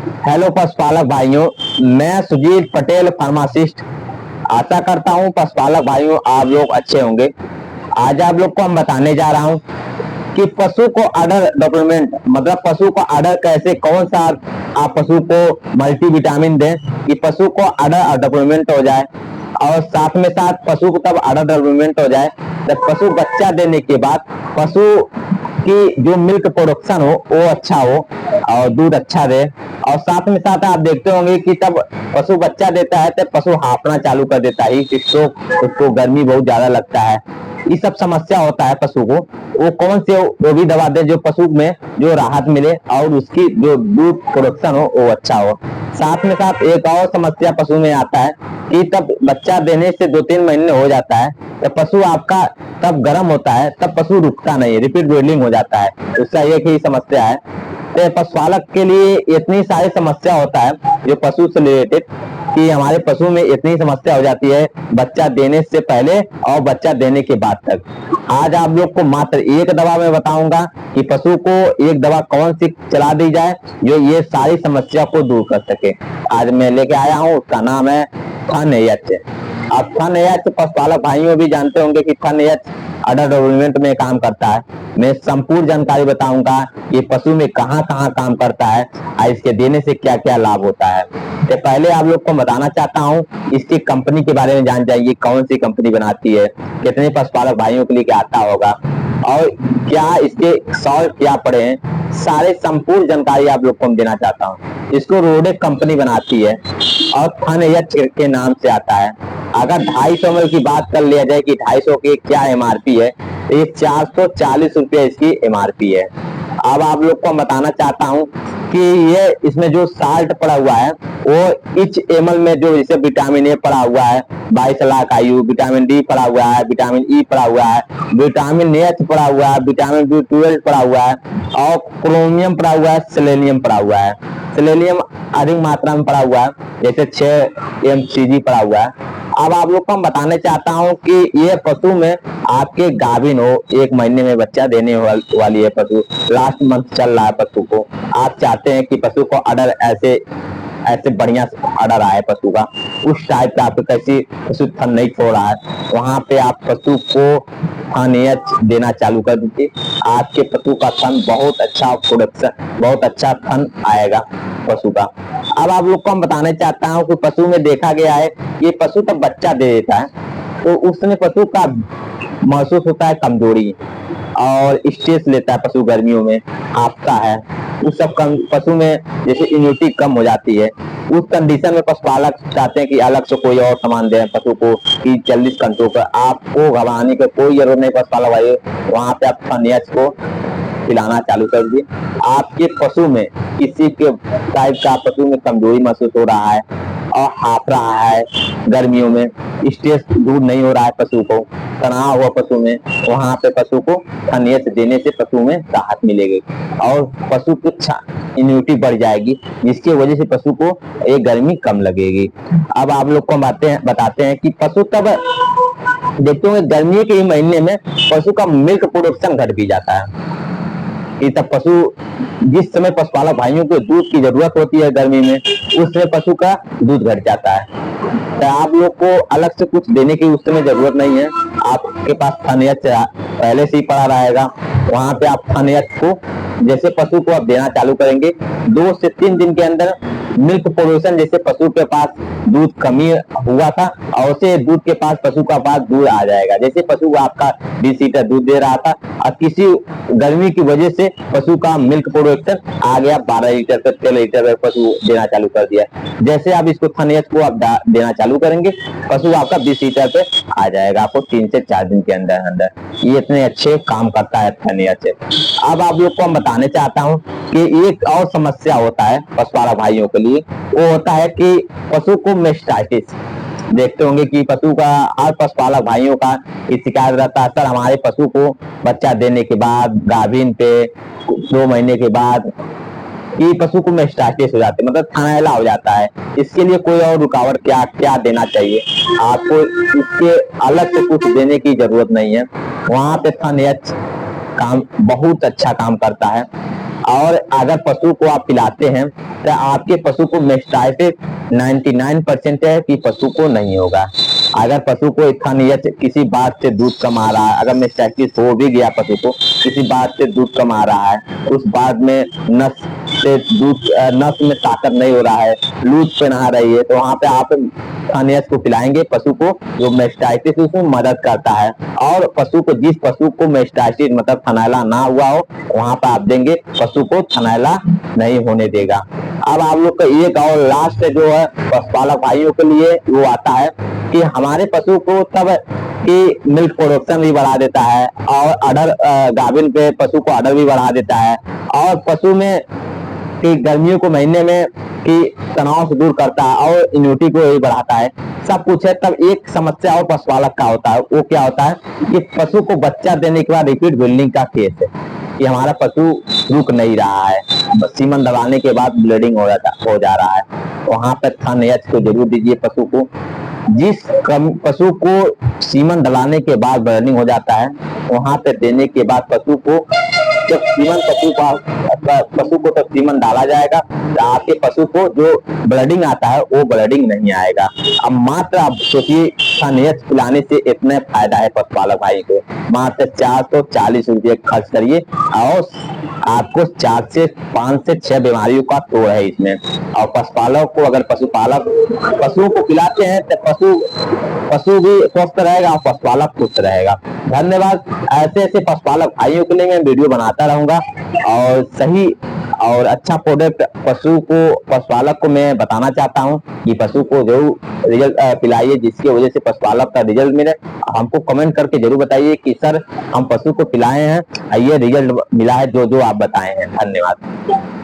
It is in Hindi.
हेलो पशुपालक भाइयों, मैं सुजीत पटेल फार्मासिस्ट। आशा करता हूँ पशुपालक भाइयों आप लोग अच्छे होंगे। आज आप लोग को हम बताने जा रहा हूँ कि पशु को अडर डॉक्यूमेंट मतलब पशु को अडर कैसे, कौन सा आप पशु को मल्टीविटामिन दें कि पशु को अडर डेवलपमेंट हो जाए, और साथ में साथ पशु को तब अडर डेवलपमेंट हो जाए जब पशु बच्चा देने के बाद पशु की जो मिल्क प्रोडक्शन हो वो अच्छा हो और दूध अच्छा दे। और साथ में साथ आप देखते होंगे कि तब पशु बच्चा देता है तब पशु हांफना चालू कर देता है, उसको गर्मी बहुत ज्यादा लगता है। ये सब समस्या होता है पशु को, वो कौन से वो भी दवा दे जो पशु में जो राहत मिले और उसकी जो दूध प्रोडक्शन हो वो अच्छा हो। साथ में साथ एक और समस्या पशु में आता है कि तब बच्चा देने से 2-3 महीने हो जाता है तो पशु आपका तब गर्म होता है, तब पशु रुकता नहीं, रिपीट ब्रीडिंग हो जाता है। उसका एक ही समस्या है। तो पशुपालक के लिए इतनी सारी समस्या होता है जो पशु से रिलेटेड कि हमारे पशु में इतनी समस्या हो जाती है बच्चा देने से पहले और बच्चा देने के बाद तक। आज आप लोग को मात्र एक दवा मैं बताऊंगा कि पशु को एक दवा कौन सी चला दी जाए जो ये सारी समस्या को दूर कर सके। आज मैं लेके आया हूँ, उसका नाम है थन-एएच। अब थन-एएच पशुपालक भाइयों भी जानते होंगे कि थन-एएच अडर डेवलपमेंट में काम करता है। मैं संपूर्ण जानकारी बताऊंगा ये पशु में कहाँ कहाँ काम करता है और इसके देने से क्या क्या लाभ होता है। तो पहले आप लोग को बताना चाहता हूँ इसकी कंपनी के बारे में जान जाइए, कौन सी कंपनी बनाती है, कितने पशुपालक भाइयों के लिए क्या आता होगा और क्या इसके सॉल्ट क्या पड़े हैं, सारे संपूर्ण जानकारी आप लोग को मैं देना चाहता हूँ। इसको रोडेक कंपनी बनाती है और थन-एएच के नाम से आता है। अगर 250 ml की बात कर लिया जाए कि 250 की क्या एमआरपी है, तो ये 440 रुपये इसकी एमआरपी है। अब आप लोग को बताना चाहता हूँ कि ये इसमें जो साल्ट पड़ा हुआ है वो इच एमएल में जो जैसे विटामिन ए पड़ा हुआ है 22 लाख आयु, विटामिन डी पड़ा हुआ है, विटामिन ई पड़ा हुआ है, विटामिन एच पड़ा हुआ है, विटामिन बी12 पड़ा हुआ है और क्रोमियम पड़ा हुआ है, सेलेनियम पड़ा हुआ है। सेलेनियम अधिक मात्रा में पड़ा हुआ है, जैसे 6 mcg पड़ा हुआ है। अब आप लोग को हम बताने चाहता हूँ कि ये पशु में आपके गाभिन हो 1 महीने में बच्चा देने वाली है, पशु लास्ट मंथ चल रहा है, पशु को आप चाहते हैं कि पशु को अडर ऐसे ऐसे बढ़िया अडर आए पशु का, उस टाइप का आपको कैसी पशु थन नहीं छोड़ रहा है, वहां पे आप पशु को थन-एएच देना चालू कर दीजिए। आपके पशु का थन बहुत अच्छा प्रोडक्शन, बहुत अच्छा थन आएगा पशु का। अब आप लोग को हम बताने चाहता हूँ कि पशु में देखा गया है ये पशु तब बच्चा दे देता है तो उस समय पशु का महसूस होता है कमजोरी और स्ट्रेस लेता है, पशु गर्मियों में हांफता है, उस सब कम पशु में जैसे इम्यूनिटी कम हो जाती है। उस कंडीशन में पशुपालक चाहते हैं कि अलग से कोई और सामान दें पशु को कि जल्दी कंट्रोल कर। आपको घबराने की कोई जरूरत नहीं पशुपालक भाई, वहां पे आप थन-एएच को खिलाना चालू कर दिए। आपके पशु में किसी के टाइप का पशु में कमजोरी महसूस हो रहा है और हाफ रहा है गर्मियों में, स्ट्रेस दूर नहीं हो रहा है पशु को, तनाव हुआ पशु में, वहां पे पशु को थन-एएच देने से पशु में राहत मिलेगी और पशु की इम्यूनिटी बढ़ जाएगी, जिसकी वजह से पशु को एक गर्मी कम लगेगी। अब आप लोग को बताते हैं कि पशु तब देखते होंगे गर्मी के महीने में पशु का मिल्क प्रोडक्शन घट भी जाता है कि तब पशु जिस समय पशुपालक भाइयों को दूध की जरूरत होती है गर्मी में, उस समय पशु का दूध घट जाता है। तो आप लोग को अलग से कुछ देने की उस समय जरूरत नहीं है, आपके पास थन-एएच पहले से ही पड़ा रहेगा। वहां पे आप थन-एएच को जैसे पशु को आप देना चालू करेंगे 2 से 3 दिन के अंदर मिल्क प्रोडक्शन, जैसे पशु के पास दूध कमी हुआ था और उसे दूध के पास पशु का पास दूध आ जाएगा। जैसे पशु आपका 20 लीटर दूध दे रहा था और किसी गर्मी की वजह से पशु का मिल्क प्रोडक्शन आ गया 12 लीटर पे, 13 लीटर पे पशु देना चालू कर दिया। जैसे आप इसको थन-एएच को आप देना चालू करेंगे पशु आपका 20 लीटर पे आ जाएगा आपको 3 से 4 दिन के अंदर अंदर। ये इतने अच्छे काम करता है थन-एएच। अब आप लोग को हम बताने चाहता हूँ कि एक और समस्या होता है पशुपालक भाइयों के लिए, वो होता है कि पशु को मेस्टाइटिस। देखते होंगे कि पशु का हर पशुपालक भाइयों का शिकायत रहता है, सर हमारे पशु को बच्चा देने के बाद गाभिन पे 2 महीने के बाद कि पशु को मेस्टाइटिस हो जाती है, मतलब थनैला हो जाता है। इसके लिए कोई और रुकावट क्या क्या देना चाहिए आपको, इसके अलग से कुछ देने की जरूरत नहीं है। वहां पे थन-एएच काम बहुत अच्छा काम करता है। और अगर पशु को आप पिलाते हैं तो आपके पशु को मेस्टाइटिस 99% है कि पशु को नहीं होगा। अगर पशु को स्थानीय किसी बात से दूध कम आ रहा है, अगर मेस्टाइटिस हो भी गया पशु को किसी बात से दूध कम आ रहा है, उस बात में नस से दूध नस में ताकत नहीं हो रहा है, लूज पेन आ रही है, तो वहां पे आप स्थानीय को पिलाएंगे पशु को, जो मेस्टाइटिस उसमें मदद करता है। और पशु को जिस पशु को मेस्टाइटिस मतलब थनैला ना हुआ हो वहां पर आप देंगे, पशु को थनैला नहीं होने देगा। अब आप लोग का एक और लास्ट जो है पशुपालक भाइयों के लिए वो आता है कि हमारे पशु को तब कि मिल्क प्रोडक्शन भी बढ़ा देता है और अडर गाभिन पे पशु को अडर भी बढ़ा देता है और पशु में कि गर्मियों को महीने में कि तनाव से दूर करता है और इम्यूनिटी को भी बढ़ाता है, सब कुछ है। तब एक समस्या और पशुपालक का होता है, वो क्या होता है कि पशु को बच्चा देने के बाद रिपीट ब्लीडिंग का केस है कि हमारा पशु रुक नहीं रहा है, सीमन दबाने के बाद ब्लीडिंग हो जा रहा है। वहां पर थन को जरूर दीजिए पशु को। जिस पशु को सीमन दबाने के बाद ब्लीडिंग हो जाता है वहां पे देने के बाद पशु को जब सीमन पशु को तब सीमन डाला जाएगा तो आपके पशु को जो ब्लीडिंग आता है वो ब्लीडिंग नहीं आएगा। अब मात्र आप सोचिए थन पिलाने से इतना फायदा है पशुपालक भाई को, मात्र 440 रुपये खर्च करिए और आपको 4 से 5 से 6 बीमारियों का तोड़ है इसमें। और पशुपालक को अगर पशुओं को पिलाते हैं तो पशु भी स्वस्थ रहेगा और पशुपालक खुश रहेगा। धन्यवाद। ऐसे ऐसे पशुपालक भाइयों के लिए मैं वीडियो बनाता रहूंगा और सही और अच्छा प्रोडक्ट पशुपालक को मैं बताना चाहता हूं कि पशु को जरूर रिजल्ट पिलाइए जिसकी वजह से पशुपालक का रिजल्ट मिले। हमको कमेंट करके जरूर बताइए कि सर हम पशु को पिलाए हैं, ये रिजल्ट मिला है जो आप बताए हैं। धन्यवाद।